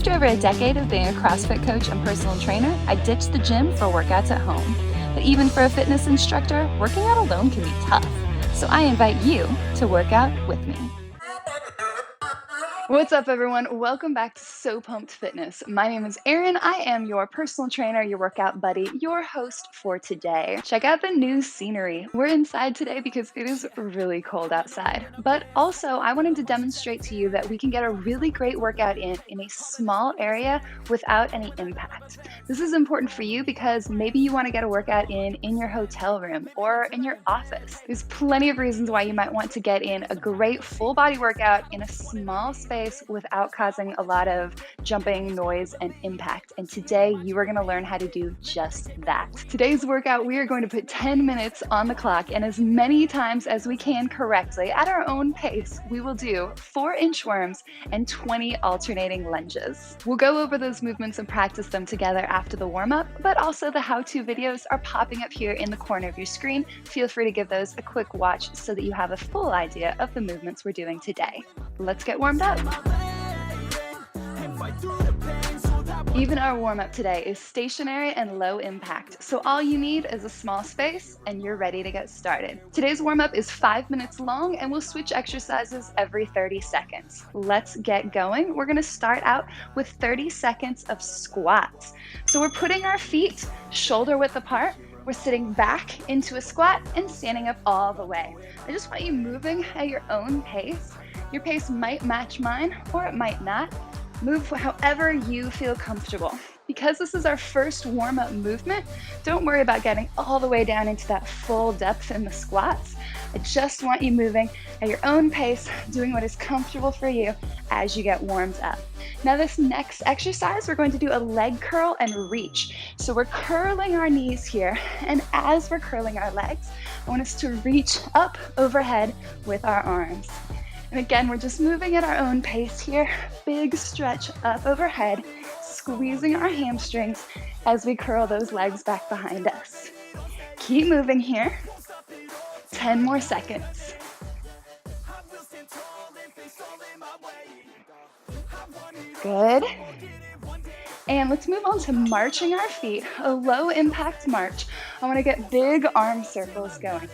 After over a decade of being a CrossFit coach and personal trainer, I ditched the gym for workouts at home. But even for a fitness instructor, working out alone can be tough. So I invite you to work out with me. What's up, everyone? Welcome back to So Pumped Fitness. My name is Erin. I am your personal trainer, your workout buddy, your host for today. Check out the new scenery. We're inside today because it is really cold outside. But also, I wanted to demonstrate to you that we can get a really great workout in a small area without any impact. This is important for you because maybe you want to get a workout in your hotel room or in your office. There's plenty of reasons why you might want to get in a great full body workout in a small space without causing a lot of jumping, noise, and impact. And today you are going to learn how to do just that. Today's workout, we are going to put 10 minutes on the clock, and as many times as we can correctly at our own pace, we will do 4 inchworms and 20 alternating lunges. We'll go over those movements and practice them together after the warm-up, but also the how-to videos are popping up here in the corner of your screen. Feel free to give those a quick watch so that you have a full idea of the movements we're doing today. Let's get warmed up. Even our warm-up today is stationary and low impact, so all you need is a small space and you're ready to get started. Today's warm-up is 5 minutes long and we'll switch exercises every 30 seconds. Let's get going. We're gonna start out with 30 seconds of squats. So we're putting our feet shoulder width apart. We're sitting back into a squat and standing up all the way. I just want you moving at your own pace. Your pace might match mine or it might not. Move however you feel comfortable. Because this is our first warm-up movement, don't worry about getting all the way down into that full depth in the squats. I just want you moving at your own pace, doing what is comfortable for you as you get warmed up. Now this next exercise, we're going to do a leg curl and reach. So we're curling our knees here, and as we're curling our legs, I want us to reach up overhead with our arms. And again, we're just moving at our own pace here. Big stretch up overhead, squeezing our hamstrings as we curl those legs back behind us. Keep moving here. 10 more seconds. Good. And let's move on to marching our feet, a low impact march. I want to get big arm circles going.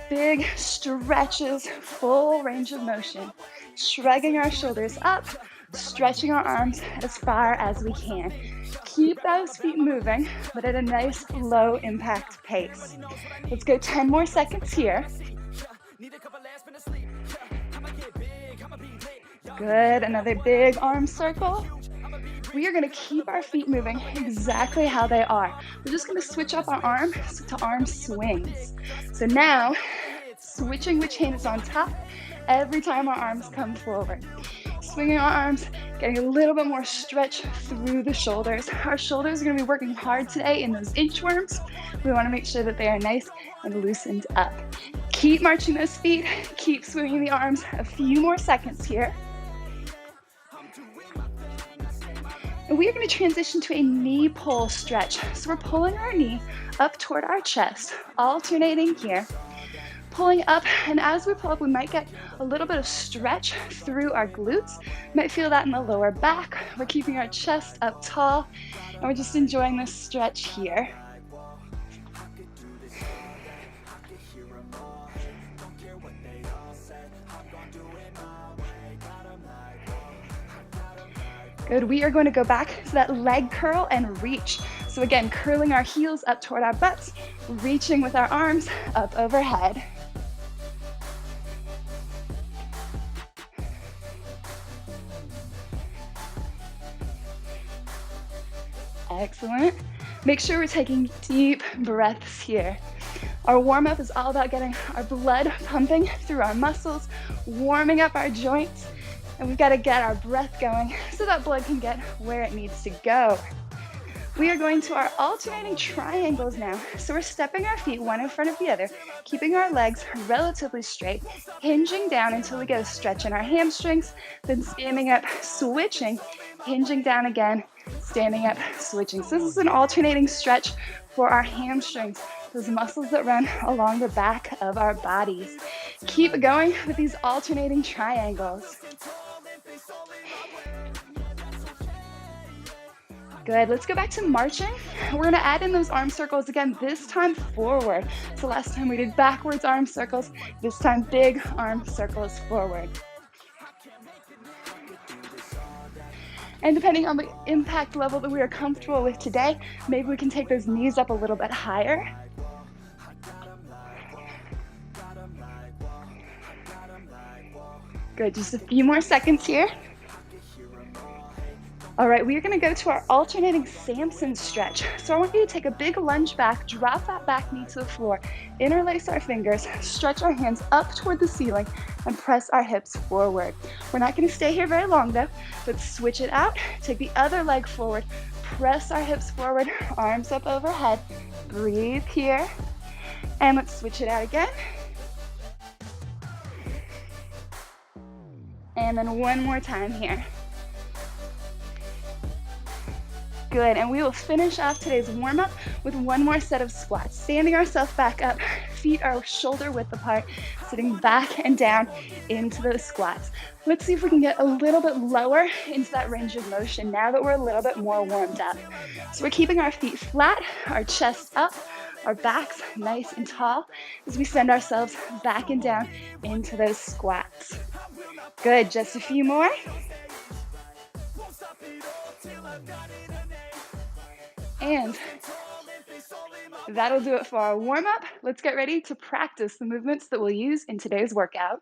Big stretches, full range of motion. Shrugging our shoulders up, stretching our arms as far as we can. Keep those feet moving, but at a nice low impact pace. Let's go 10 more seconds here. Good, another big arm circle. We are going to keep our feet moving exactly how they are. We're just going to switch up our arms to arm swings. So now, switching which hand is on top every time our arms come forward. Swinging our arms, getting a little bit more stretch through the shoulders. Our shoulders are going to be working hard today in those inchworms. We want to make sure that they are nice and loosened up. Keep marching those feet. Keep swinging the arms. A few more seconds here. And we are going to transition to a knee pull stretch. So we're pulling our knee up toward our chest, alternating here, pulling up, and as we pull up, we might get a little bit of stretch through our glutes. You might feel that in the lower back. We're keeping our chest up tall, and we're just enjoying this stretch here. Good, we are going to go back to that leg curl and reach. So again, curling our heels up toward our butts, reaching with our arms up overhead. Excellent. Make sure we're taking deep breaths here. Our warm-up is all about getting our blood pumping through our muscles, warming up our joints, and we've got to get our breath going so that blood can get where it needs to go. We are going to our alternating triangles now. So we're stepping our feet one in front of the other, keeping our legs relatively straight, hinging down until we get a stretch in our hamstrings, then standing up, switching, hinging down again, standing up, switching. So this is an alternating stretch for our hamstrings, those muscles that run along the back of our bodies. Keep going with these alternating triangles. Good, let's go back to marching. We're gonna add in those arm circles again, this time forward. So last time we did backwards arm circles, this time big arm circles forward. And depending on the impact level that we are comfortable with today, maybe we can take those knees up a little bit higher. Good, just a few more seconds here. All right, we are gonna go to our alternating Samson stretch. So I want you to take a big lunge back, drop that back knee to the floor, interlace our fingers, stretch our hands up toward the ceiling, and press our hips forward. We're not gonna stay here very long though, but switch it out, take the other leg forward, press our hips forward, arms up overhead, breathe here, and let's switch it out again. And then one more time here. Good, and we will finish off today's warm-up with one more set of squats. Standing ourselves back up, feet are shoulder width apart, sitting back and down into those squats. Let's see if we can get a little bit lower into that range of motion now that we're a little bit more warmed up. So we're keeping our feet flat, our chest up, our backs nice and tall as we send ourselves back and down into those squats. Good, just a few more. And that'll do it for our warm-up. Let's get ready to practice the movements that we'll use in today's workout.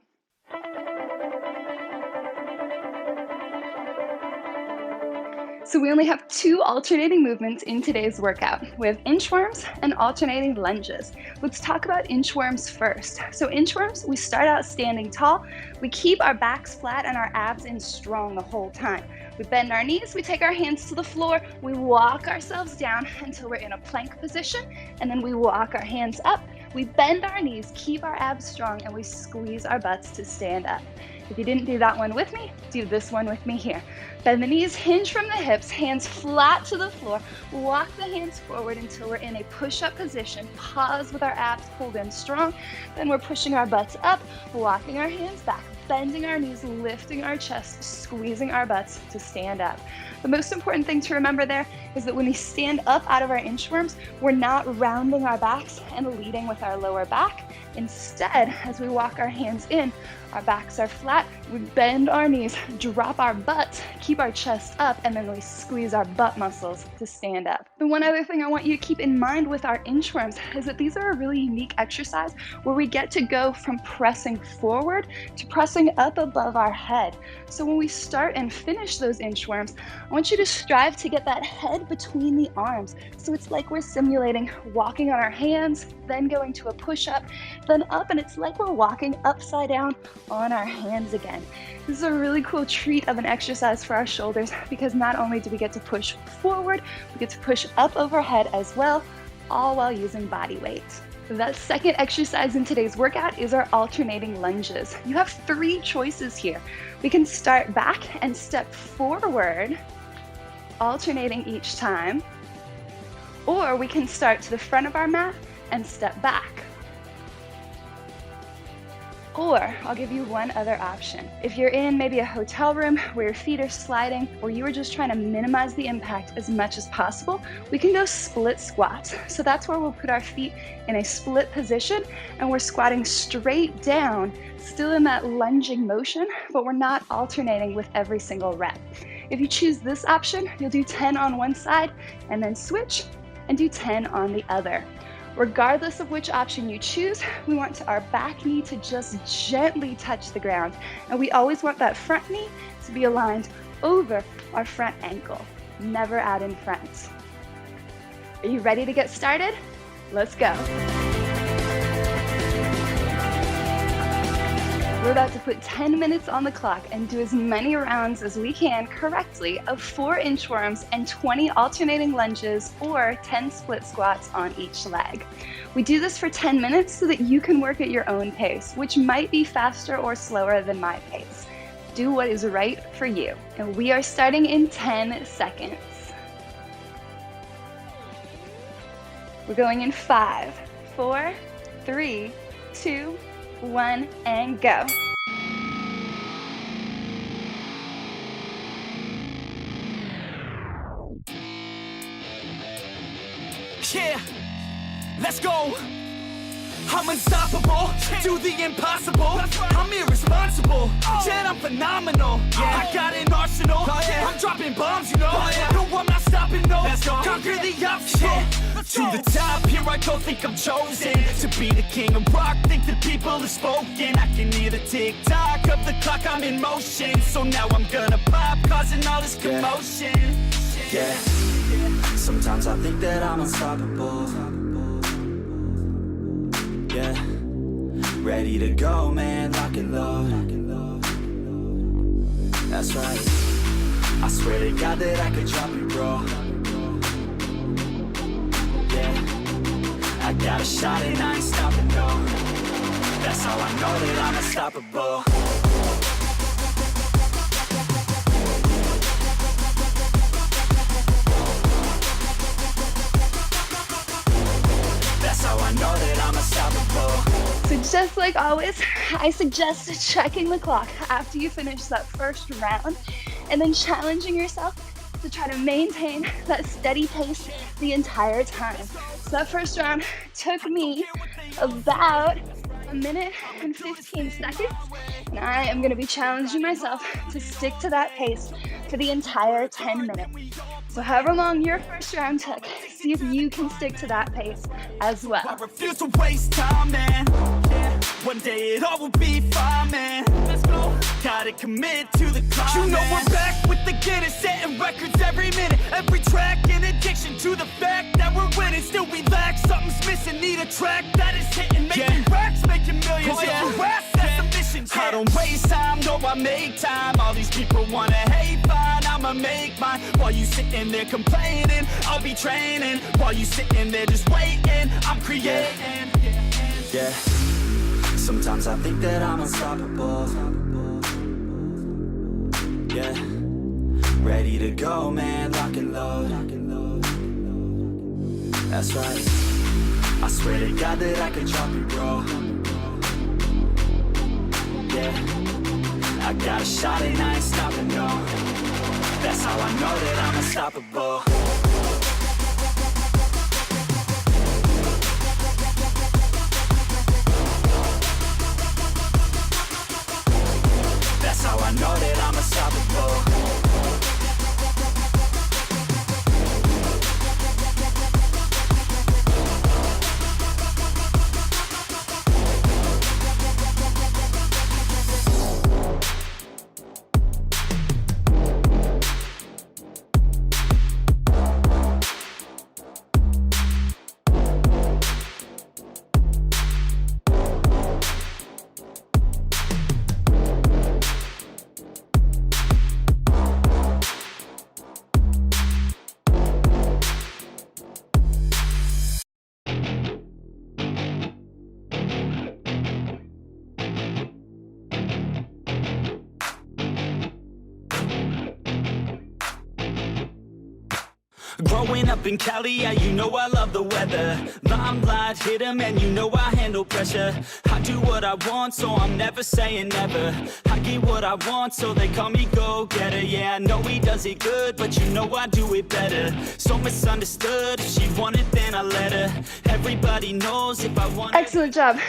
So we only have 2 alternating movements in today's workout. We have inchworms and alternating lunges. Let's talk about inchworms first. So inchworms, we start out standing tall. We keep our backs flat and our abs in strong the whole time. We bend our knees, we take our hands to the floor, we walk ourselves down until we're in a plank position, and then we walk our hands up. We bend our knees, keep our abs strong, and we squeeze our butts to stand up. If you didn't do that one with me, do this one with me here. Bend the knees, hinge from the hips, hands flat to the floor. Walk the hands forward until we're in a push-up position. Pause with our abs pulled in strong. Then we're pushing our butts up, walking our hands back, bending our knees, lifting our chest, squeezing our butts to stand up. The most important thing to remember there is that when we stand up out of our inchworms, we're not rounding our backs and leading with our lower back. Instead, as we walk our hands in, our backs are flat, we bend our knees, drop our butts, keep our chest up, and then we squeeze our butt muscles to stand up. The one other thing I want you to keep in mind with our inchworms is that these are a really unique exercise where we get to go from pressing forward to pressing up above our head. So when we start and finish those inchworms, I want you to strive to get that head between the arms. So it's like we're simulating walking on our hands, then going to a push-up, then up, and it's like we're walking upside down on our hands again. This is a really cool treat of an exercise for our shoulders because not only do we get to push forward, we get to push up overhead as well, all while using body weight. That second exercise in today's workout is our alternating lunges. You have 3 choices here. We can start back and step forward, alternating each time, or we can start to the front of our mat and step back. Or I'll give you one other option. If you're in maybe a hotel room where your feet are sliding, or you are just trying to minimize the impact as much as possible, we can go split squats. So that's where we'll put our feet in a split position and we're squatting straight down, still in that lunging motion, but we're not alternating with every single rep. If you choose this option, you'll do 10 on one side and then switch and do 10 on the other. Regardless of which option you choose, we want our back knee to just gently touch the ground. And we always want that front knee to be aligned over our front ankle, never out in front. Are you ready to get started? Let's go. We're about to put 10 minutes on the clock and do as many rounds as we can correctly of 4 inchworms and 20 alternating lunges or 10 split squats on each leg. We do this for 10 minutes so that you can work at your own pace, which might be faster or slower than my pace. Do what is right for you. And we are starting in 10 seconds. We're going in 5, 4, 3, 2, 1, and go. Yeah, let's go. I'm unstoppable, do the impossible. I'm irresponsible, yet I'm phenomenal. I got an arsenal, I'm dropping bombs, you know. No, I'm not stopping, no. Conquer the obstacle. To the top, here I go, think I'm chosen to be the king of rock, think the people have spoken. I can hear the tick-tock of the clock, I'm in motion. So now I'm gonna pop, causing all this commotion. Yeah, sometimes I think that I'm unstoppable. Yeah, ready to go, man, lock and load. That's right, I swear to God that I could drop you, bro. Yeah, I got a shot and I ain't stopping, no. That's how I know that I'm unstoppable. That's how I know that I'm unstoppable. So just like always, I suggest checking the clock after you finish that first round and then challenging yourself to try to maintain that steady pace the entire time. So that first round took me about 1 minute and 15 seconds. And I am gonna be challenging myself to stick to that pace for the entire 10 minutes. So however long your first round took, see if you can stick to that pace as well. I refuse to waste time, man. Yeah, one day it all will be fine, man. Let's go. Gotta commit to the climb. You know we're back with the Guinness, setting records every minute, every track. An addiction to the fact that we're winning. Still we lack, something's missing. Need a track that is hitting, making racks, making millions. If you ask, that's the mission. I don't waste time, no, I make time. All these people wanna hate, fine, I'ma make mine. While you sitting there complaining, I'll be training. While you sitting there just waiting, I'm creating. Yeah, sometimes I think that I'm unstoppable. Yeah, ready to go, man, lock and load. That's right, I swear to God that I could drop you, bro. Yeah, I got a shot and I ain't stopping, no. That's how I know that I'm unstoppable. That's how I know that I'm unstoppable. Growing up in Cali, yeah, you know I love the weather. Limelight hit 'em and you know I handle pressure. I do what I want, so I'm never saying never. I get what I want, so they call me go-getter. Yeah, I know he does it good, but you know I do it better. So misunderstood, if she wanted then I let her. Everybody knows if I want. Excellent job.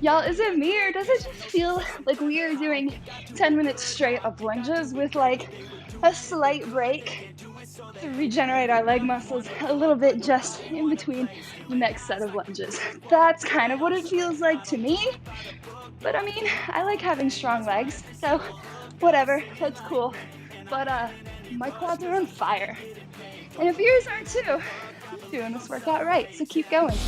Y'all, is it me or does it just feel like we are doing 10 minutes straight of lunges with like a slight break to regenerate our leg muscles a little bit just in between the next set of lunges? That's kind of what it feels like to me. But I mean, I like having strong legs, so whatever, that's cool. But my quads are on fire. And if yours are too, I'm doing this workout right, so keep going.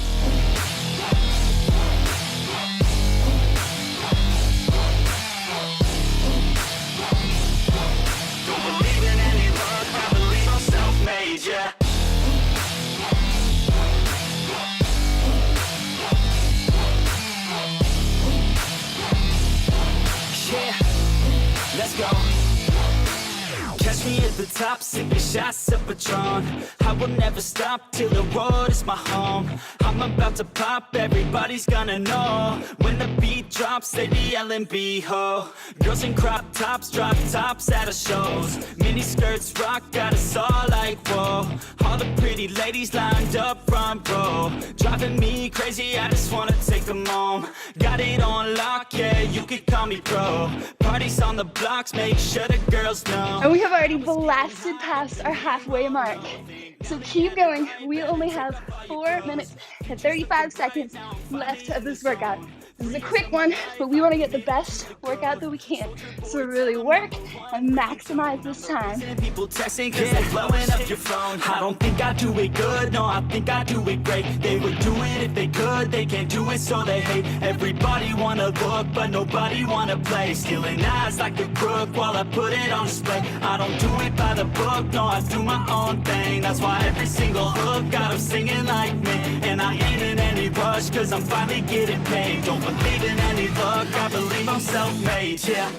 Yeah. Yeah, let's go. Catch me at the top, sipping shots of Patron. I will never stop till the road is my home. I'm about to pop, everybody's gonna know. When the beat drops, they be yelling B-ho. Girls in crop tops, drop tops at our shows. Mini skirts rock, got us all like whoa. All the pretty ladies lined up front row. Driving me crazy, I just wanna take them home. Got it on lock, yeah, you could call me pro. Parties on the blocks, make sure the girls know. And we have already blasted past our halfway mark. So keep going. We only have 4 minutes and 35 seconds left of this workout. This is a quick one, but we want to get the best workout that we can. So really work and maximize this time. People texting cause they're blowing up your phone. I don't think I do it good, no, I think I do it great. They would do it if they could, they can't do it so they hate. Everybody wanna look, but nobody wanna play. Stealing eyes like the crook while I put it on display. I don't do it by the book, no, I do my own thing. That's why every single hook got them singing like me. And I ain't in any rush cause I'm finally getting paid. Don't believe in any luck, I believe I'm self-made, yeah.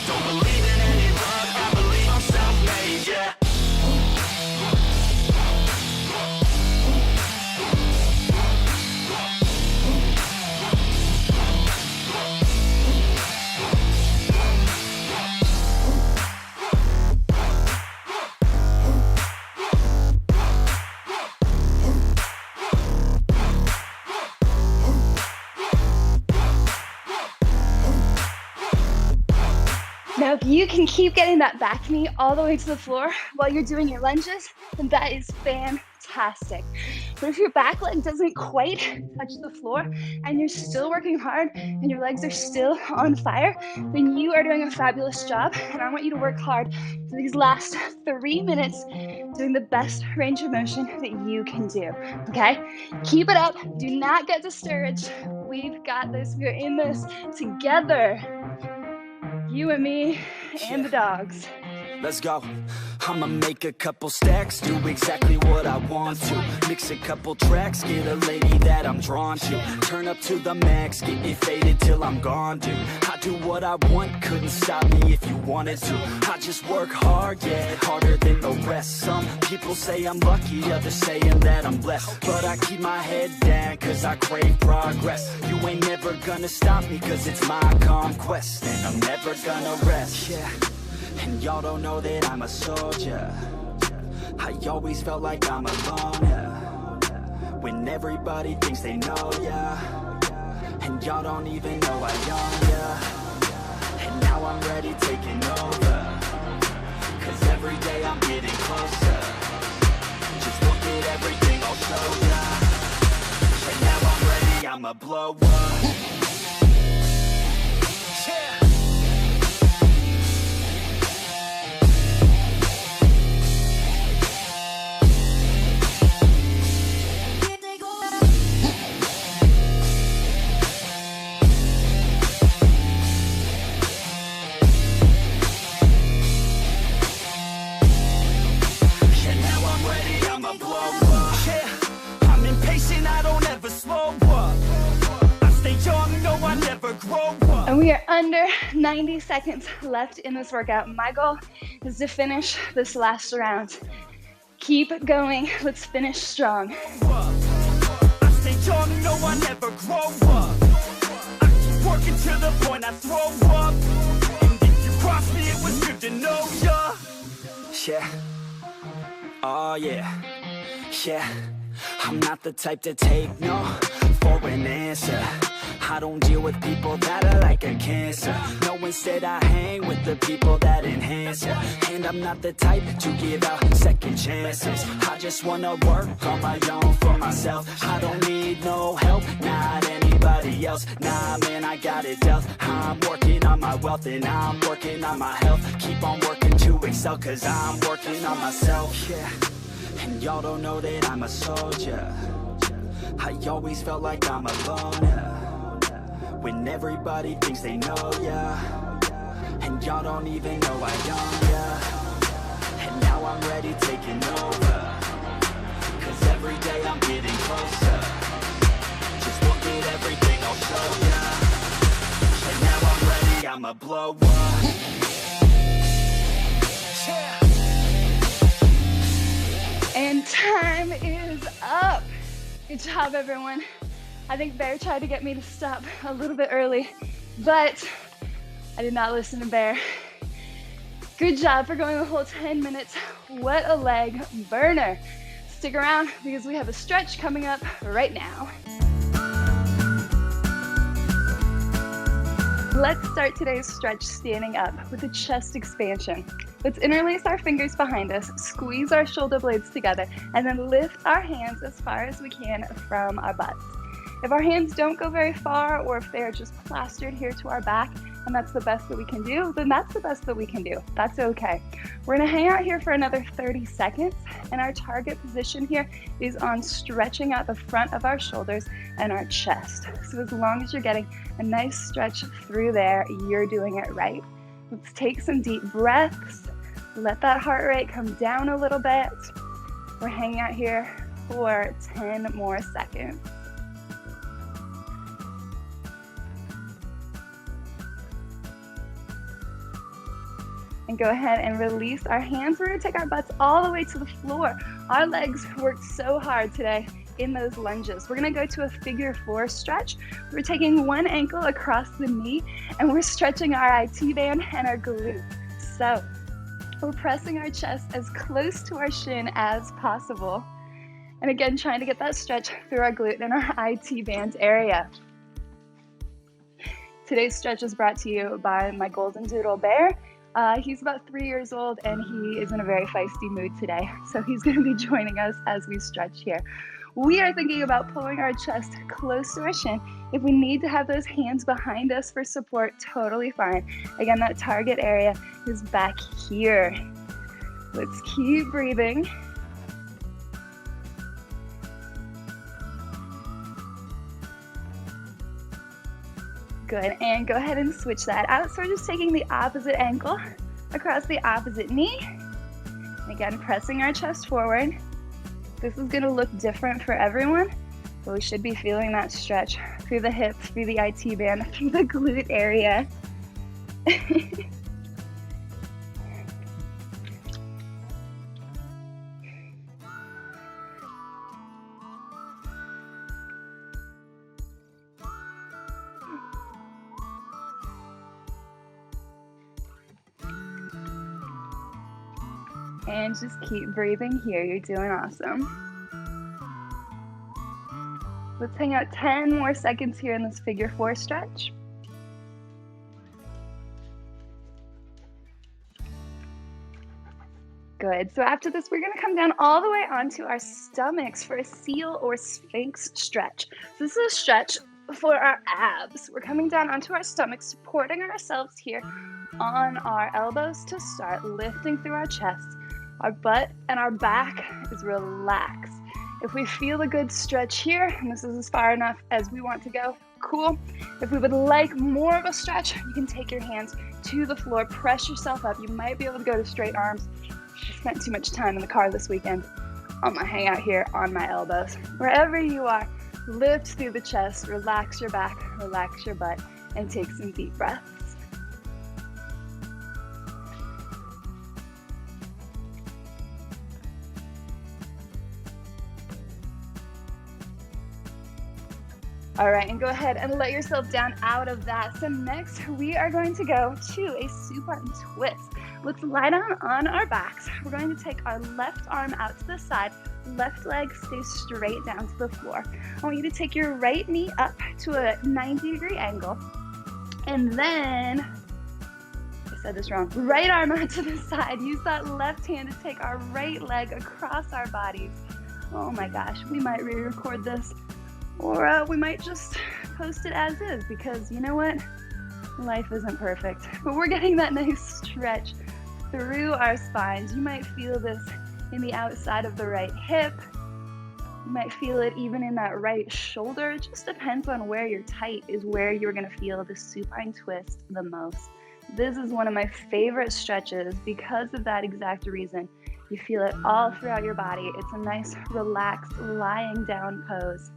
Don't believe in any luck, I believe I'm self-made, yeah. Now, if you can keep getting that back knee all the way to the floor while you're doing your lunges, then that is fantastic. But if your back leg doesn't quite touch the floor and you're still working hard and your legs are still on fire, then you are doing a fabulous job. And I want you to work hard for these last 3 minutes doing the best range of motion that you can do, okay? Keep it up. Do not get discouraged. We've got this. We're in this together. You and me and the dogs. Let's go. I'ma make a couple stacks, do exactly what I want to. Mix a couple tracks, get a lady that I'm drawn to. Turn up to the max, get it faded till I'm gone, dude. I do what I want, couldn't stop me if you wanted to. I just work hard, yeah, harder than the rest. Some people say I'm lucky, others saying that I'm blessed. But I keep my head down, cause I crave progress. You ain't never gonna stop me, cause it's my conquest. And I'm never gonna rest, yeah. And y'all don't know that I'm a soldier. I always felt like I'm alone, yeah. When everybody thinks they know, yeah. And y'all don't even know I own, yeah. And now I'm ready taking over. Cause every day I'm getting closer. Just look at everything I'll show ya. And now I'm ready, I'ma blow up. Yeah. And we are under 90 seconds left in this workout. My goal is to finish this last round. Keep going. Let's finish strong. I stay young, no, I never grow up. I keep working to the point I throw up. And if you cross me, it was good to know ya. Yeah. Oh yeah. Yeah. I'm not the type to take no for an answer. I don't deal with people that are like a cancer. No, instead I hang with the people that enhance ya. And I'm not the type to give out second chances. I just wanna work on my own for myself. I don't need no help, not anybody else. Nah, man, I got it dealt. I'm working on my wealth and I'm working on my health. Keep on working to excel, cause I'm working on myself, yeah. And y'all don't know that I'm a soldier. I always felt like I'm alone, yeah. When everybody thinks they know, yeah. And y'all don't even know I own, yeah. And now I'm ready taking over. Cause every day I'm getting closer. Just look at everything I'll show I'ma blow up. Yeah. And time is up. Good job, everyone. I think Bear tried to get me to stop a little bit early, but I did not listen to Bear. Good job for going the whole 10 minutes. What a leg burner. Stick around because we have a stretch coming up right now. Let's start today's stretch standing up with a chest expansion. Let's interlace our fingers behind us, squeeze our shoulder blades together, and then lift our hands as far as we can from our butts. If our hands don't go very far, or if they're just plastered here to our back, and that's the best that we can do, then that's the best that we can do. That's okay. We're gonna hang out here for another 30 seconds, and our target position here is on stretching out the front of our shoulders and our chest. So as long as you're getting a nice stretch through there, you're doing it right. Let's take some deep breaths. Let that heart rate come down a little bit. We're hanging out here for 10 more seconds. And go ahead and release our hands. We're gonna take our butts all the way to the floor. Our legs worked so hard today in those lunges. We're gonna go to a figure 4 stretch. We're taking one ankle across the knee and we're stretching our IT band and our glute. So we're pressing our chest as close to our shin as possible. And again, trying to get that stretch through our glute and our IT band area. Today's stretch is brought to you by my golden doodle Bear. He's about 3 years old and he is in a very feisty mood today. So he's gonna be joining us as we stretch here. We are thinking about pulling our chest close to our shin. If we need to have those hands behind us for support, totally fine. Again, that target area is back here. Let's keep breathing. Good, and go ahead and switch that out. So we're just taking the opposite ankle across the opposite knee. And again, pressing our chest forward. This is gonna look different for everyone, but we should be feeling that stretch through the hips, through the IT band, through the glute area. And just keep breathing here. You're doing awesome. Let's hang out 10 more seconds here in this figure 4 stretch. Good. So after this, we're going to come down all the way onto our stomachs for a seal or sphinx stretch. So this is a stretch for our abs. We're coming down onto our stomachs, supporting ourselves here on our elbows to start, lifting through our chest. Our butt and our back is relaxed. If we feel a good stretch here, and this is as far enough as we want to go, cool. If we would like more of a stretch, you can take your hands to the floor, press yourself up. You might be able to go to straight arms. I spent too much time in the car this weekend. I'm gonna hang out here on my elbows. Wherever you are, lift through the chest, relax your back, relax your butt, and take some deep breaths. All right, and go ahead and let yourself down out of that. So next, we are going to go to a supine twist. Let's lie down on our backs. We're going to take our left arm out to the side, left leg stays straight down to the floor. I want you to take your right knee up to a 90-degree angle, and then, I said this wrong, right arm out to the side. Use that left hand to take our right leg across our bodies. Oh my gosh, we might re-record this. Or we might just post it as is, because you know what? Life isn't perfect. But we're getting that nice stretch through our spines. You might feel this in the outside of the right hip. You might feel it even in that right shoulder. It just depends on where you're tight is where you're gonna feel the supine twist the most. This is one of my favorite stretches because of that exact reason. You feel it all throughout your body. It's a nice, relaxed, lying down pose.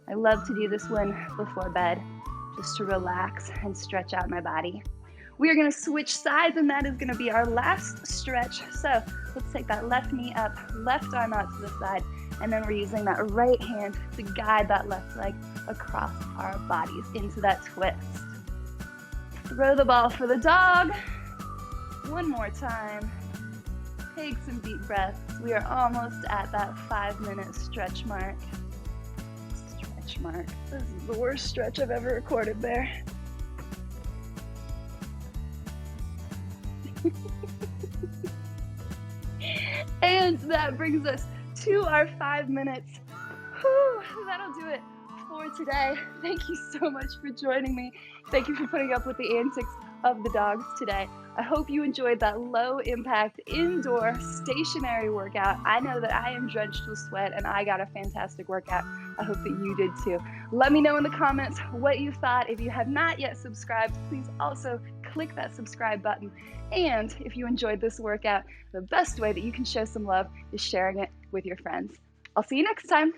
I love to do this one before bed, just to relax and stretch out my body. We are gonna switch sides, and that is gonna be our last stretch. So let's take that left knee up, left arm out to the side, and then we're using that right hand to guide that left leg across our bodies into that twist. Throw the ball for the dog. One more time. Take some deep breaths. We are almost at that 5-minute stretch mark. Stretch mark. This is the worst stretch I've ever recorded there. And that brings us to our 5 minutes. Whew, that'll do it for today. Thank you so much for joining me. Thank you for putting up with the antics of the dogs today. I hope you enjoyed that low impact indoor stationary workout. I know that I am drenched with sweat and I got a fantastic workout. I hope that you did too. Let me know in the comments what you thought. If you have not yet subscribed, please also click that subscribe button. And if you enjoyed this workout, the best way that you can show some love is sharing it with your friends. I'll see you next time.